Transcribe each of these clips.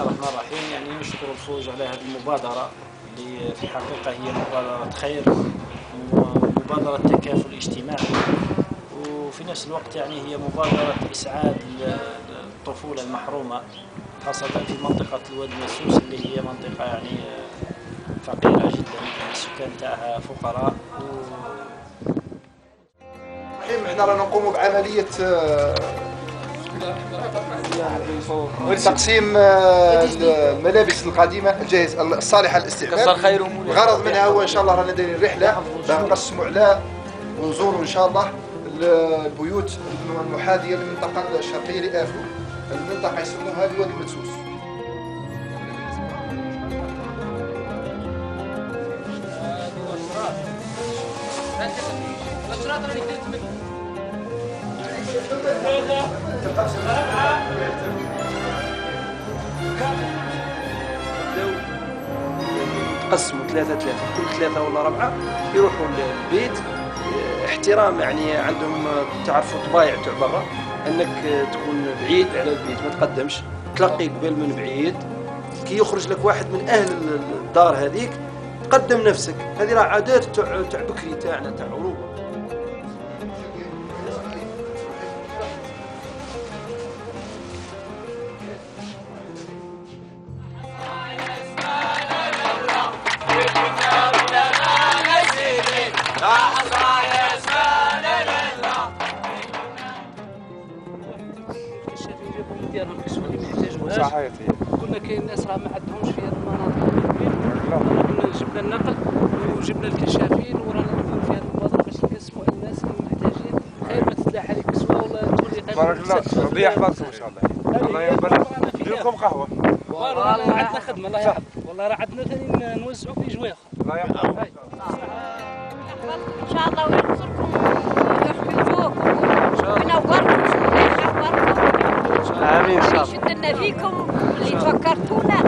الرحمن الرحيم. يعني نشكر الفوج على هذه المبادرة اللي في الحقيقة هي مبادرة خير، مبادرة تكافل اجتماعي، وفي نفس الوقت يعني هي مبادرة إسعاد الطفولة المحرومة، خاصة في منطقة الوادي المسوس اللي هي منطقة يعني فقيرة جدا، السكان تاعها فقراء. احنا رانا نقوم بعملية تقسيم الملابس القديمة الجاهز الصالحة للاستعمال. الغرض منها هو ان شاء الله رانا دايرين رحلة باش نقسموا على ونزوروا ان شاء الله البيوت المحاذية للمنطقة الشرقية لآفو، المنطقة يسموها الوادي المدسوس. تقسموا ثلاثة كل ثلاثة ولا ربعة يروحوا للبيت. احترام يعني عندهم تعرفوا طبايع تاع برا، انك تكون بعيد على البيت ما تقدمش، تلقي قبل من بعيد. كي يخرج لك واحد من اهل الدار هذيك تقدم نفسك. هذه راه عادات تاع بكري تاعنا تاع اوروبا. صحيح. قلنا كاين ناس راه ما عندهمش في هذه المناطق، قلنا جبنا النقل وجبنا الكشافين ورانا نديروا في هذه المبادره باش نقسموا على الناس المحتاجين. خير ما تتلاح عليك كسوه ولا تولي غير بارك الله ربي يحفظكم ان شاء الله. الله يبارك نديركم قهوه. والله عندنا خدمه الله يحفظك. والله راه عندنا ثاني نوزعوا في جواخ. الله يحفظك ان شاء الله وينصركم ويحفظوكم وينوركم ويحفظكم. امين ان شاء الله. يشد لنا فيكم اللي تفكرتونا.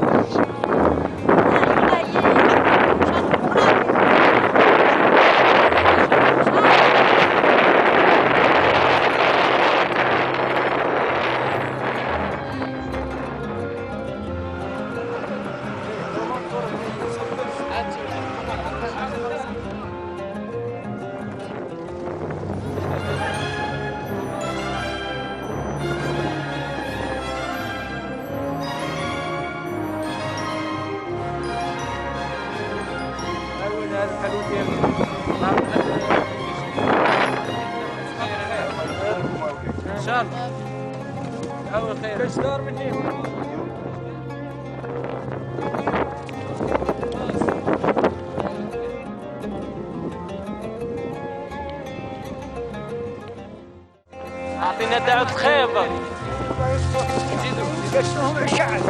ان شاء الله اول خير. ايش دار مني؟ اعطينا دعوة الخير. نزيدوا يقسموهم على الشعب.